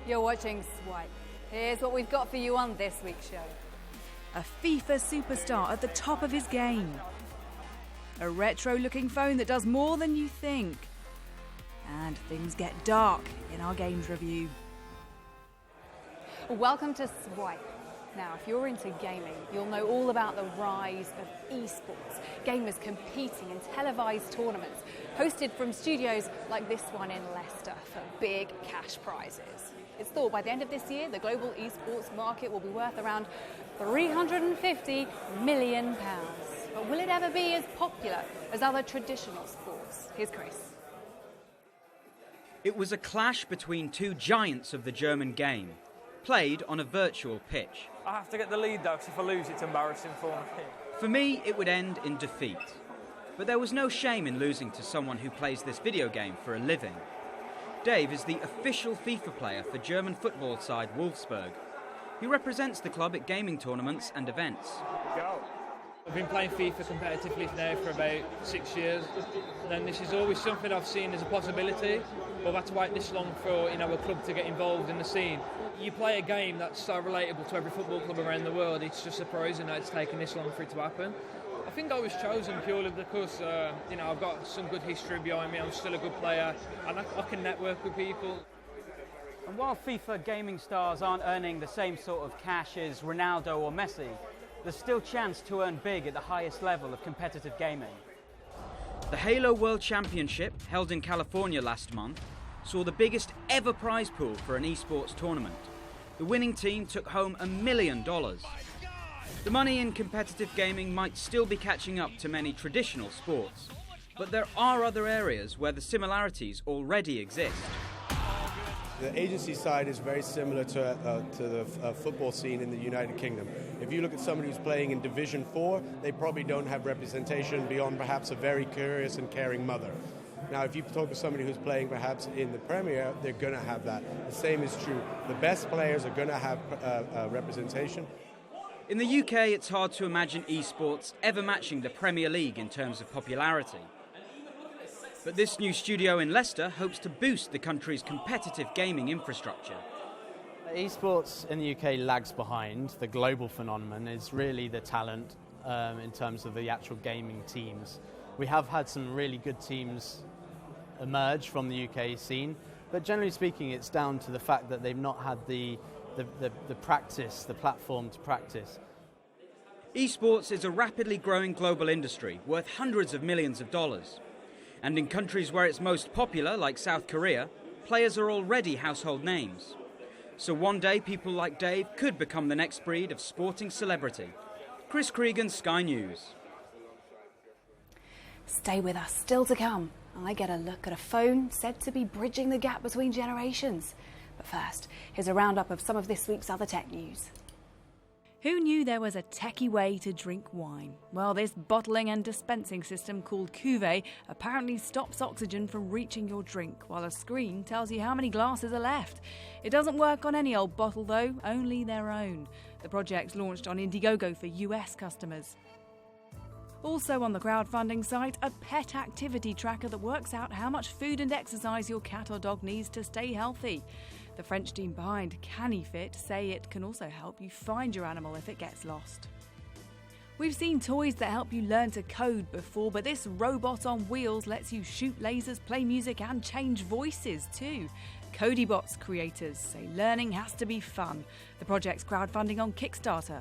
You're watching Swipe. Here's what we've got for you on this week's show. A FIFA superstar at the top of his game. A retro-looking phone that does more than you think. And things get dark in our games review. Welcome to Swipe. Now, if you're into gaming, you'll know all about the rise of eSports. Gamers competing in televised tournaments, hosted from studios like this one in Leicester for big cash prizes. It's thought by the end of this year, the global eSports market will be worth around £350 million. But will it ever be as popular as other traditional sports? Here's Chris. It was a clash between two giants of the German game, played on a virtual pitch. I have to get the lead though, because if I lose it's embarrassing for me. For me, it would end in defeat. But there was no shame in losing to someone who plays this video game for a living. Dave is the official FIFA player for German football side Wolfsburg. He represents the club at gaming tournaments and events. Go. I've been playing FIFA competitively now for about 6 years, and this is always something I've seen as a possibility. But I've had to wait this long for a club to get involved in the scene. You play a game that's so relatable to every football club around the world. It's just surprising that it's taken this long for it to happen. I think I was chosen purely because I've got some good history behind me. I'm still a good player, and I can network with people. And while FIFA gaming stars aren't earning the same sort of cash as Ronaldo or Messi, there's still chance to earn big at the highest level of competitive gaming. The Halo World Championship, held in California last month, saw the biggest ever prize pool for an eSports tournament. The winning team took home $1 million. The money in competitive gaming might still be catching up to many traditional sports, but there are other areas where the similarities already exist. The agency side is very similar to the football scene in the United Kingdom. If you look at somebody who's playing in Division 4, they probably don't have representation beyond perhaps a very curious and caring mother. Now, if you talk to somebody who's playing perhaps in the Premier, they're going to have that. The same is true. The best players are going to have representation. In the UK, it's hard to imagine eSports ever matching the Premier League in terms of popularity. But this new studio in Leicester hopes to boost the country's competitive gaming infrastructure. Esports in the UK lags behind. The global phenomenon is really the talent in terms of the actual gaming teams. We have had some really good teams emerge from the UK scene, but generally speaking it's down to the fact that they've not had the practice, the platform to practice. Esports is a rapidly growing global industry worth hundreds of millions of dollars. And in countries where it's most popular, like South Korea, players are already household names. So one day people like Dave could become the next breed of sporting celebrity. Chris Creegan, Sky News. Stay with us, still to come. I get a look at a phone said to be bridging the gap between generations. But first, here's a roundup of some of this week's other tech news. Who knew there was a techie way to drink wine? Well, this bottling and dispensing system called cuvée apparently stops oxygen from reaching your drink, while a screen tells you how many glasses are left. It doesn't work on any old bottle though, only their own. The project's launched on Indiegogo for US customers. Also on the crowdfunding site, a pet activity tracker that works out how much food and exercise your cat or dog needs to stay healthy. The French team behind CaniFit say it can also help you find your animal if it gets lost. We've seen toys that help you learn to code before, but this robot on wheels lets you shoot lasers, play music and change voices too. CodyBot's creators say learning has to be fun. The project's crowdfunding on Kickstarter.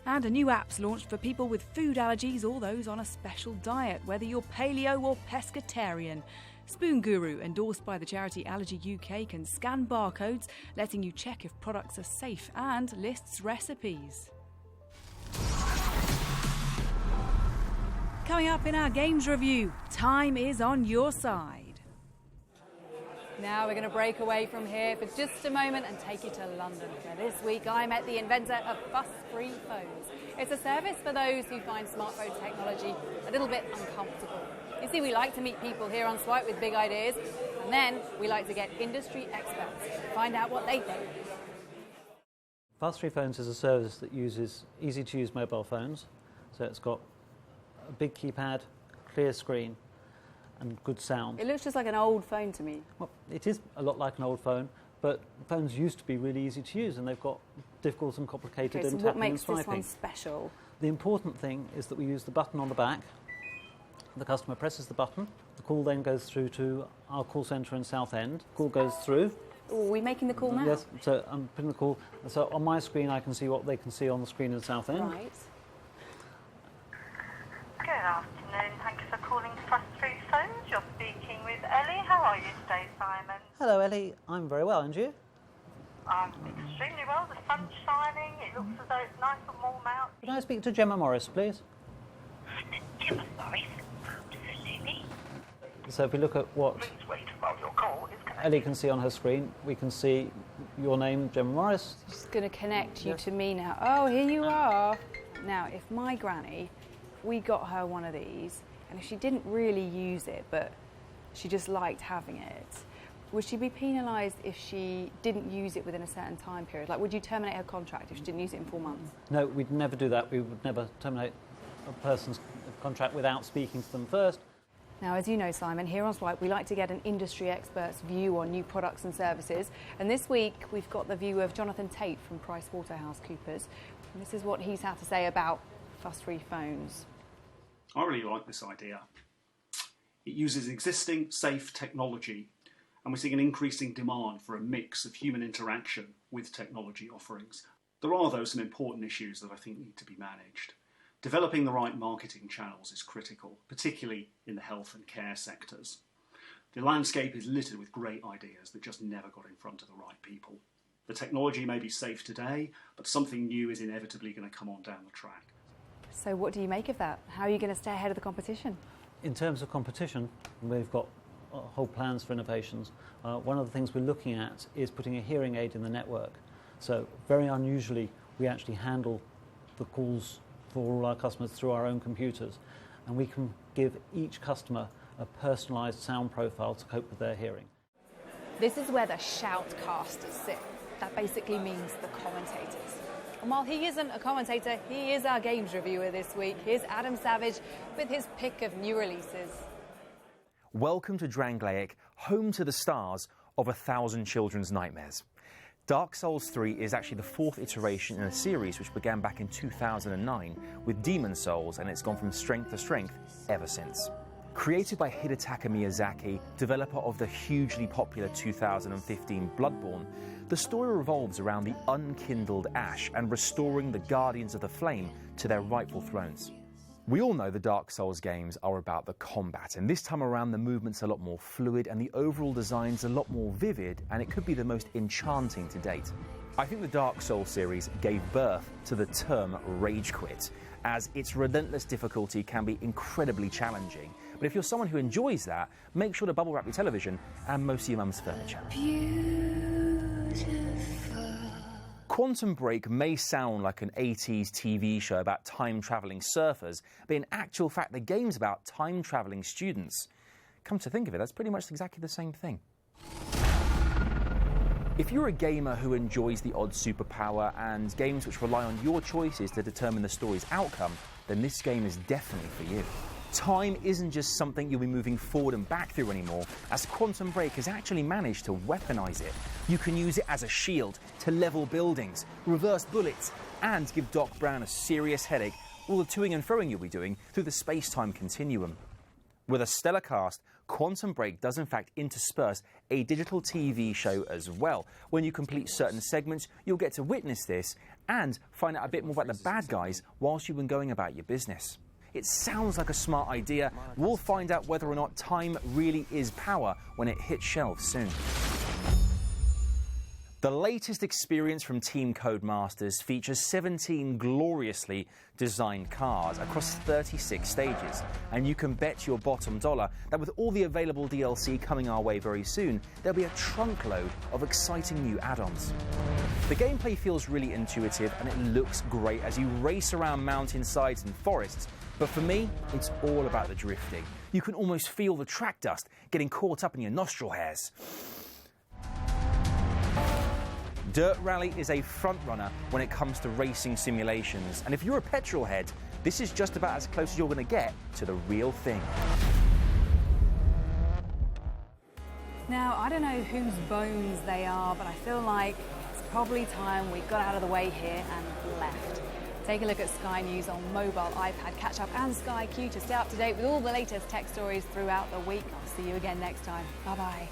And a new app's launched for people with food allergies or those on a special diet, whether you're paleo or pescatarian. Spoon Guru, endorsed by the charity Allergy UK, can scan barcodes, letting you check if products are safe, and lists recipes. Coming up in our games review, time is on your side. Now we're going to break away from here for just a moment and take you to London, where this week I met the inventor of fuss-free phones. It's a service for those who find smartphone technology a little bit uncomfortable. You see, we like to meet people here on Swipe with big ideas, and then we like to get industry experts to find out what they think. Fuss-free phones is a service that uses easy-to-use mobile phones, so it's got a big keypad, clear screen, and good sound. It looks just like an old phone to me. Well, it is a lot like an old phone, but phones used to be really easy to use, and they've got difficult and complicated Okay, so and what tapping makes and swiping. this one special? The important thing is that we use the button on the back. The customer presses the button. The call then goes through to our call centre in Southend. Call goes through. Are we making the call now? Yes, so I'm putting the call. So on my screen, I can see what they can see on the screen in Southend. Right. Good afternoon. Thank you for calling Fast Food Phones. You're speaking with Ellie. How are you today, Simon? Hello, Ellie. I'm very well, and you? I'm extremely well. The sun's shining. It looks as though it's nice and warm out. Can I speak to Gemma Morris, please? Gemma Morris. Absolutely. So if we look at what Please wait while your call is connected. Ellie can see on her screen, we can see your name, Gemma Morris. Just going to connect you to me now. Oh, here you are. Now, if my granny, we got her one of these, and if she didn't really use it, but she just liked having it, would she be penalised if she didn't use it within a certain time period? Like, would you terminate her contract if she didn't use it in 4 months? No, we'd never do that. We would never terminate a person's contract without speaking to them first. Now, as you know, Simon, here on Swipe, we like to get an industry expert's view on new products and services. And this week, we've got the view of Jonathan Tate from PricewaterhouseCoopers. And this is what he's had to say about fuss-free phones. I really like this idea. It uses existing, safe technology, and we're seeing an increasing demand for a mix of human interaction with technology offerings. There are, though, some important issues that I think need to be managed. Developing the right marketing channels is critical, particularly in the health and care sectors. The landscape is littered with great ideas that just never got in front of the right people. The technology may be safe today, but something new is inevitably going to come on down the track. So what do you make of that? How are you going to stay ahead of the competition? In terms of competition, we've got whole plans for innovations. One of the things we're looking at is putting a hearing aid in the network. So very unusually, we actually handle the calls for all our customers through our own computers, and we can give each customer a personalised sound profile to cope with their hearing. This is where the Shoutcasters sit. That basically means the commentators. And while he isn't a commentator, he is our games reviewer this week. Here's Adam Savage with his pick of new releases. Welcome to Drangleic, home to the stars of 1,000 children's nightmares. Dark Souls 3 is actually the fourth iteration in a series which began back in 2009 with Demon Souls, and it's gone from strength to strength ever since. Created by Hidetaka Miyazaki, developer of the hugely popular 2015 Bloodborne, the story revolves around the unkindled ash and restoring the Guardians of the Flame to their rightful thrones. We all know the Dark Souls games are about the combat, and this time around the movement's a lot more fluid and the overall design's a lot more vivid, and it could be the most enchanting to date. I think the Dark Souls series gave birth to the term Rage Quit, as its relentless difficulty can be incredibly challenging. But if you're someone who enjoys that, make sure to bubble wrap your television and most of your mum's furniture. Quantum Break may sound like an 80s TV show about time-travelling surfers, but in actual fact the game's about time-travelling students. Come to think of it, that's pretty much exactly the same thing. If you're a gamer who enjoys the odd superpower and games which rely on your choices to determine the story's outcome, then this game is definitely for you. Time isn't just something you'll be moving forward and back through anymore, as Quantum Break has actually managed to weaponize it. You can use it as a shield to level buildings, reverse bullets, and give Doc Brown a serious headache, all the toing and froing you'll be doing through the space-time continuum. With a stellar cast, Quantum Break does in fact intersperse a digital TV show as well. When you complete certain segments, you'll get to witness this and find out a bit more about the bad guys whilst you've been going about your business. It sounds like a smart idea. We'll find out whether or not time really is power when it hits shelves soon. The latest experience from Team Codemasters features 17 gloriously designed cars across 36 stages, and you can bet your bottom dollar that with all the available DLC coming our way very soon, there'll be a trunkload of exciting new add-ons. The gameplay feels really intuitive and it looks great as you race around mountainsides and forests, but for me, it's all about the drifting. You can almost feel the track dust getting caught up in your nostril hairs. Dirt Rally is a front-runner when it comes to racing simulations, and if you're a petrol head, this is just about as close as you're going to get to the real thing. Now, I don't know whose bones they are, but I feel like it's probably time we got out of the way here and left. Take a look at Sky News on mobile, iPad, catch up and Sky Q to stay up to date with all the latest tech stories throughout the week. I'll see you again next time. Bye-bye.